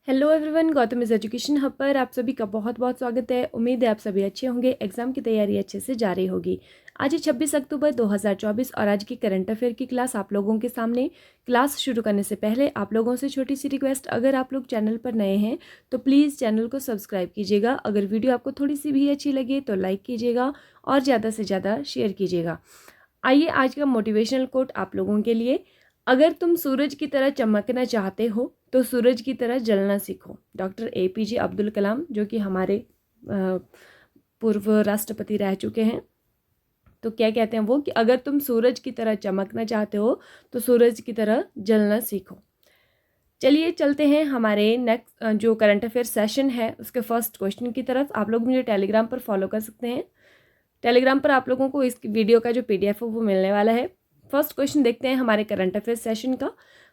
Hello everyone, Gautam is education hub पर आप सभी का बहुत बहुत स्वागत है। उम्मीद है आप सभी अच्छे होंगे, एग्जाम की तैयारी अच्छे से जारी होगी। आज है 26 अक्टूबर 2024 और आज की करंट अफेयर की क्लास आप लोगों के सामने। क्लास शुरू करने से पहले आप लोगों से छोटी सी रिक्वेस्ट, अगर आप लोग चैनल पर नए हैं तो प्लीज़ चैनल को सब्सक्राइब कीजिएगा। अगर वीडियो आपको थोड़ी सी भी अच्छी लगे तो लाइक कीजिएगा और ज़्यादा से ज़्यादा शेयर कीजिएगा। आइए आज का मोटिवेशनल कोट आप लोगों के लिए। अगर तुम सूरज की तरह चमकना चाहते हो तो सूरज की तरह जलना सीखो। डॉक्टर APJ अब्दुल कलाम, जो कि हमारे पूर्व राष्ट्रपति रह चुके हैं। तो क्या कहते हैं वो कि अगर तुम सूरज की तरह चमकना चाहते हो तो सूरज की तरह जलना सीखो। चलिए चलते हैं हमारे नेक्स्ट जो करंट अफेयर सेशन है उसके फर्स्ट क्वेश्चन की तरफ। आप लोग मुझे टेलीग्राम पर फॉलो कर सकते हैं। टेलीग्राम पर आप लोगों को इस वीडियो का जो PDF है वो मिलने वाला है। फर्स्ट क्वेश्चन देखते हैं हमारे करंट अफेयर सेशन का।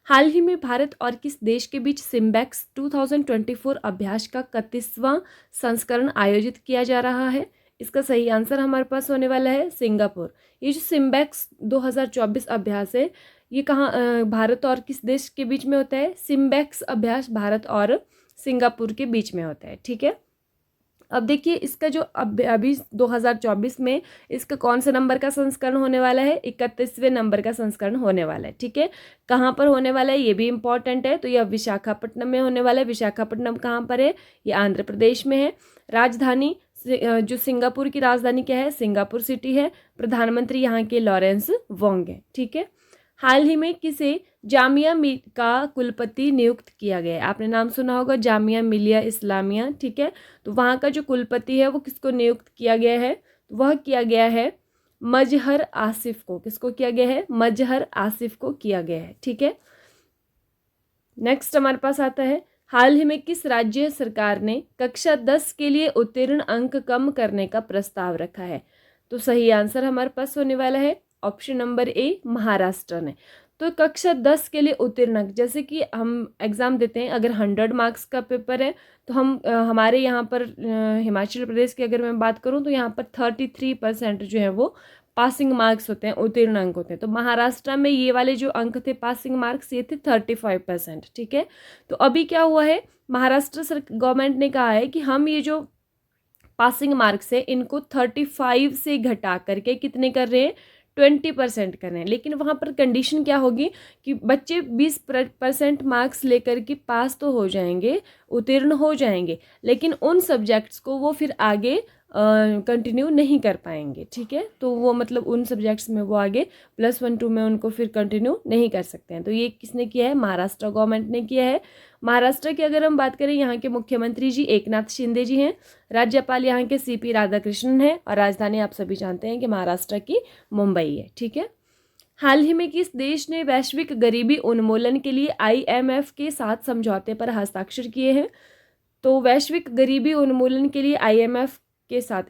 हाल ही में भारत और किस देश के बीच सिम्बैक्स 2024 अभ्यास का 31वां संस्करण आयोजित किया जा रहा है? इसका सही आंसर हमारे पास होने वाला है सिंगापुर। ये जो सिम्बैक्स 2024 अभ्यास है ये कहाँ भारत और किस देश के बीच में होता है? सिम्बैक्स अभ्यास भारत और सिंगापुर के बीच में होता है। ठीक है, अब देखिए इसका जो अभी 2024 में इसका कौन सा नंबर का संस्करण होने वाला है? 31वें नंबर का संस्करण होने वाला है। ठीक है, कहाँ पर होने वाला है ये भी इम्पॉर्टेंट है। तो यह विशाखापट्टनम में होने वाला है। विशाखापट्टनम कहाँ पर है? ये आंध्र प्रदेश में है। राजधानी जो सिंगापुर की राजधानी क्या है? सिंगापुर सिटी है। प्रधानमंत्री यहाँ के लॉरेंस वोंग है। ठीक है, हाल ही में किसे जामिया का कुलपति नियुक्त किया गया है? आपने नाम सुना होगा जामिया मिलिया इस्लामिया। ठीक है, तो वहाँ का जो कुलपति है वो किसको नियुक्त किया गया है? वह किया गया है मजहर आसिफ को। किसको किया गया है? मजहर आसिफ को किया गया है। ठीक है, नेक्स्ट हमारे पास आता है, हाल ही में किस राज्य सरकार ने कक्षा 10 के लिए उत्तीर्ण अंक कम करने का प्रस्ताव रखा है? तो सही आंसर हमारे पास होने वाला है ऑप्शन नंबर A, महाराष्ट्र ने। तो कक्षा 10 के लिए उत्तीर्ण अंक, जैसे कि हम एग्ज़ाम देते हैं, अगर 100 मार्क्स का पेपर है तो हम हमारे यहाँ पर हिमाचल प्रदेश की अगर मैं बात करूँ तो यहाँ पर 33% जो है वो पासिंग मार्क्स होते हैं, उत्तीर्ण अंक होते हैं। तो महाराष्ट्र में ये वाले जो अंक थे पासिंग मार्क्स ये थे 35%। ठीक है, तो अभी क्या हुआ है, महाराष्ट्र गवर्नमेंट ने कहा है कि हम ये जो पासिंग मार्क्स है इनको 35 से घटा करके कितने कर रहे हैं? 20% कर रहे हैं। लेकिन वहाँ पर कंडीशन क्या होगी कि बच्चे 20% मार्क्स लेकर के पास तो हो जाएंगे, उत्तीर्ण हो जाएंगे, लेकिन उन सब्जेक्ट्स को वो फिर आगे कंटिन्यू नहीं कर पाएंगे। ठीक है, तो वो मतलब उन सब्जेक्ट्स में वो आगे +1 2 में उनको फिर कंटिन्यू नहीं कर सकते हैं। तो ये किसने किया है? महाराष्ट्र गवर्नमेंट ने किया है। महाराष्ट्र की अगर हम बात करें, यहाँ के मुख्यमंत्री जी एकनाथ शिंदे जी हैं। राज्यपाल यहाँ के CP राधाकृष्णन है और राजधानी आप सभी जानते हैं कि महाराष्ट्र की मुंबई है। ठीक है, हाल ही में किस देश ने वैश्विक गरीबी उन्मूलन के लिए IMF के साथ समझौते पर हस्ताक्षर किए हैं? तो वैश्विक गरीबी उन्मूलन के लिए IMF के साथ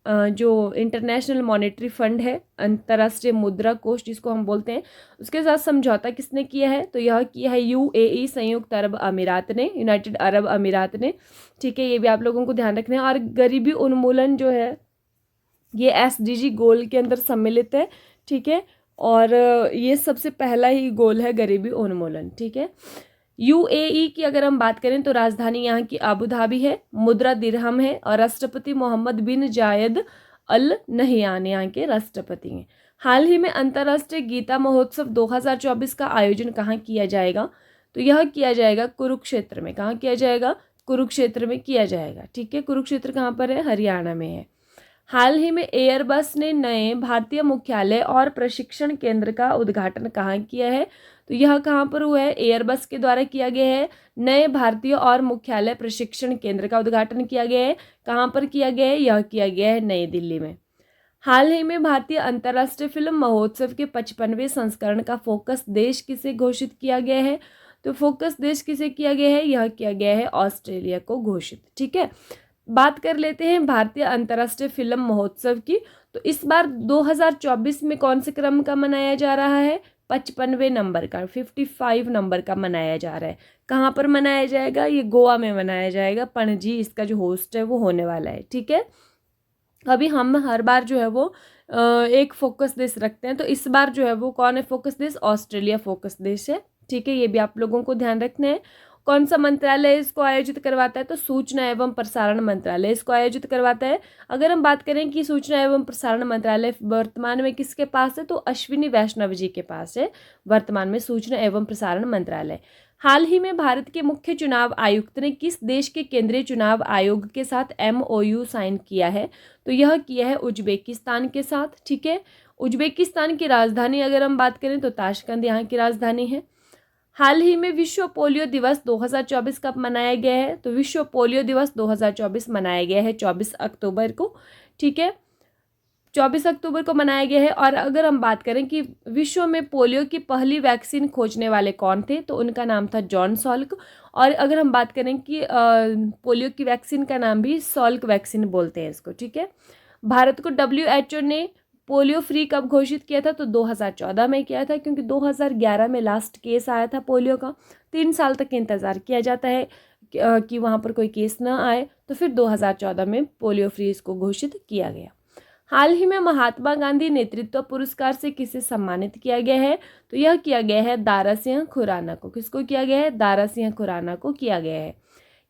जो इंटरनेशनल मॉनेटरी फंड है, अंतर्राष्ट्रीय मुद्रा कोष जिसको हम बोलते हैं, उसके साथ समझौता किसने किया है? तो यह किया है UAE, संयुक्त अरब अमीरात ने, यूनाइटेड अरब अमीरात ने। ठीक है, ये भी आप लोगों को ध्यान रखना है। और गरीबी उन्मूलन जो है ये SDG गोल के अंदर सम्मिलित है। ठीक है, और ये सबसे पहला ही गोल है गरीबी उन्मूलन। ठीक है, UAE की अगर हम बात करें तो राजधानी यहाँ की अबू धाबी है, मुद्रा दिरहम है और राष्ट्रपति मोहम्मद बिन जायद अल नहियान यहाँ के राष्ट्रपति हैं। हाल ही में अंतर्राष्ट्रीय गीता महोत्सव 2024 का आयोजन कहाँ किया जाएगा? तो यह किया जाएगा कुरुक्षेत्र में। कहाँ किया जाएगा? कुरुक्षेत्र में किया जाएगा। ठीक है, कुरुक्षेत्र कहाँ पर है? हरियाणा में है। हाल ही में एयरबस ने नए भारतीय मुख्यालय और प्रशिक्षण केंद्र का उद्घाटन कहाँ किया है? तो यह कहाँ पर हुआ है? एयरबस के द्वारा किया गया है। नए भारतीय और मुख्यालय प्रशिक्षण केंद्र का उद्घाटन किया गया है। कहाँ पर किया गया है? यह किया गया है नई दिल्ली में। हाल ही में भारतीय अंतर्राष्ट्रीय फिल्म महोत्सव के 55वें संस्करण का फोकस देश किसे घोषित किया गया है? तो फोकस देश किसे किया गया है? यह किया गया है ऑस्ट्रेलिया को घोषित। ठीक है, बात कर लेते हैं भारतीय अंतर्राष्ट्रीय फिल्म महोत्सव की। तो इस बार 2024 में कौन से क्रम का मनाया जा रहा है? 55वें नंबर का, 55 नंबर का मनाया जा रहा है। कहाँ पर मनाया जाएगा? ये गोवा में मनाया जाएगा। पणजी इसका जो होस्ट है वो होने वाला है। ठीक है, अभी हम हर बार जो है वो एक फोकस देश रखते हैं, तो इस बार जो है वो कौन है फोकस देश? ऑस्ट्रेलिया फोकस देश है। ठीक है, ये भी आप लोगों को ध्यान रखना है। कौन सा मंत्रालय इसको आयोजित करवाता है? तो सूचना एवं प्रसारण मंत्रालय इसको आयोजित करवाता है। अगर हम बात करें कि सूचना एवं प्रसारण मंत्रालय वर्तमान में किसके पास है, तो अश्विनी वैष्णव जी के पास है वर्तमान में सूचना एवं प्रसारण मंत्रालय। हाल ही में भारत के मुख्य चुनाव आयुक्त ने किस देश के केंद्रीय चुनाव आयोग के साथ MOU साइन किया है? तो यह किया है उज्बेकिस्तान के साथ। ठीक है, उज्बेकिस्तान की राजधानी अगर हम बात करें तो ताशकंद यहाँ की राजधानी है। हाल ही में विश्व पोलियो दिवस 2024 कब मनाया गया है? तो विश्व पोलियो दिवस 2024 मनाया गया है 24 अक्टूबर को। ठीक है, 24 अक्टूबर को मनाया गया है। और अगर हम बात करें कि विश्व में पोलियो की पहली वैक्सीन खोजने वाले कौन थे, तो उनका नाम था जॉन सॉल्क। और अगर हम बात करें कि पोलियो की वैक्सीन का नाम भी सॉल्क वैक्सीन बोलते हैं इसको। ठीक है, भारत को WHO ने पोलियो फ्री कब घोषित किया था? तो 2014 में किया था, क्योंकि 2011 में लास्ट केस आया था पोलियो का। 3 साल तक इंतज़ार किया जाता है कि वहाँ पर कोई केस ना आए, तो फिर 2014 में पोलियो फ्री इसको घोषित किया गया। हाल ही में महात्मा गांधी नेतृत्व पुरस्कार से किसे सम्मानित किया गया है? तो यह किया गया है दारा सिंह खुराना को। किसको किया गया है? दारा सिंह खुराना को किया गया है।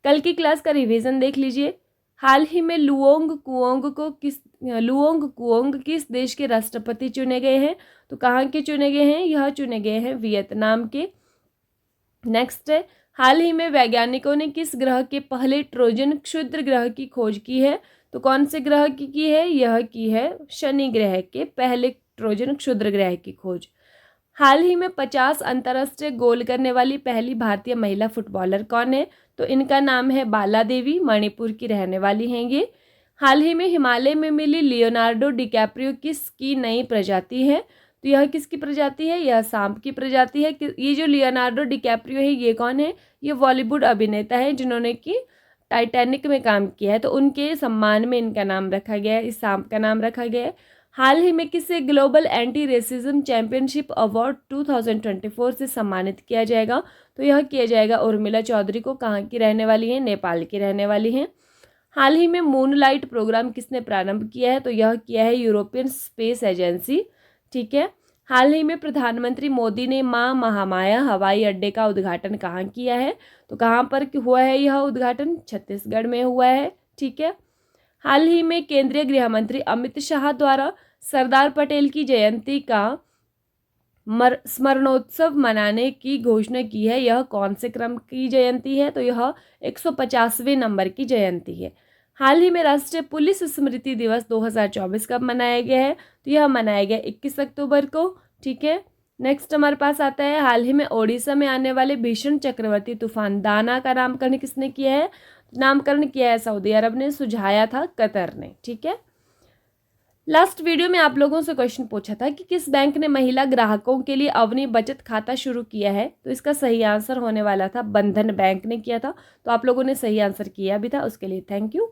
कल की क्लास का रिवीजन देख लीजिए। हाल ही में लुओंग कुओंग किस देश के राष्ट्रपति चुने गए हैं? तो कहाँ के चुने गए हैं? यह चुने गए हैं वियतनाम के। नेक्स्ट है, हाल ही में वैज्ञानिकों ने किस ग्रह के पहले ट्रोजन क्षुद्र ग्रह की खोज की है? तो कौन से ग्रह की है? यह की है शनि ग्रह के पहले ट्रोजन क्षुद्र ग्रह की खोज। हाल ही में 50 अंतर्राष्ट्रीय गोल करने वाली पहली भारतीय महिला फुटबॉलर कौन है? तो इनका नाम है बाला देवी, मणिपुर की रहने वाली हैं ये। हाल ही में हिमालय में मिली लियोनार्डो डिकैप्रियो किसकी नई प्रजाति है? तो यह किसकी प्रजाति है? यह सांप की प्रजाति है। ये जो लियोनार्डो डिकैप्रियो है ये कौन है? ये बॉलीवुड अभिनेता है जिन्होंने कि टाइटैनिक में काम किया है, तो उनके सम्मान में इनका नाम रखा गया है, इस सांप का नाम रखा गया है। हाल ही में किसे global anti racism championship award 2024 से सम्मानित किया जाएगा? तो यह किया जाएगा उर्मिला चौधरी को। कहाँ की रहने वाली हैं? नेपाल की रहने वाली हैं। हाल ही में मूनलाइट प्रोग्राम किसने प्रारंभ किया है? तो यह किया है यूरोपियन स्पेस एजेंसी। ठीक है, हाल ही में प्रधानमंत्री मोदी ने मां महामाया हवाई अड्डे का उद्घाटन कहाँ किया है? तो कहाँ पर हुआ है यह उद्घाटन? छत्तीसगढ़ में हुआ है। ठीक है, हाल ही में केंद्रीय गृह मंत्री अमित शाह द्वारा सरदार पटेल की जयंती का स्मरणोत्सव मनाने की घोषणा की है। यह कौन से क्रम की जयंती है? तो यह 150वें नंबर की जयंती है। हाल ही में राष्ट्रीय पुलिस स्मृति दिवस 2024 कब मनाया गया है? तो यह मनाया गया 21 अक्टूबर को। ठीक है, नेक्स्ट हमारे पास आता है, हाल ही में ओडिशा में आने वाले भीषण चक्रवाती तूफान दाना का नामकरण किसने किया है? नामकरण किया है सऊदी अरब ने, सुझाया था कतर ने। ठीक है, लास्ट वीडियो में आप लोगों से क्वेश्चन पूछा था कि किस बैंक ने महिला ग्राहकों के लिए अवनी बचत खाता शुरू किया है? तो इसका सही आंसर होने वाला था बंधन बैंक ने किया था। तो आप लोगों ने सही आंसर किया भी था, उसके लिए थैंक यू।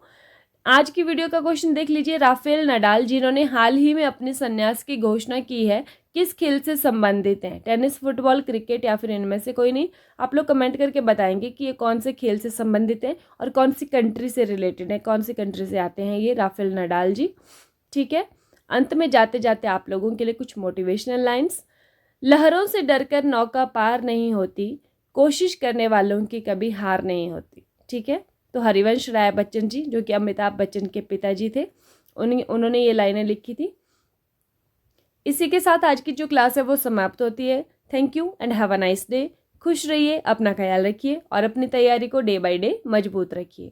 आज की वीडियो का क्वेश्चन देख लीजिए। राफेल नडाल जिन्होंने हाल ही में अपने संन्यास की घोषणा की है, किस खेल से संबंधित हैं? टेनिस, फुटबॉल, क्रिकेट या फिर इनमें से कोई नहीं? आप लोग कमेंट करके बताएंगे कि ये कौन से खेल से संबंधित है और कौन सी कंट्री से रिलेटेड है, कौन सी कंट्री से आते हैं ये राफेल नडाल जी। ठीक है, अंत में जाते जाते आप लोगों के लिए कुछ मोटिवेशनल लाइंस। लहरों से डरकर नौका पार नहीं होती, कोशिश करने वालों की कभी हार नहीं होती। ठीक है, तो हरिवंश राय बच्चन जी जो कि अमिताभ बच्चन के पिताजी थे, उन्होंने ये लाइनें लिखी थी। इसी के साथ आज की जो क्लास है वो समाप्त होती है। Thank you and have a nice day. खुश रहिए, अपना ख्याल रखिए और अपनी तैयारी को डे बाय डे मजबूत रखिए।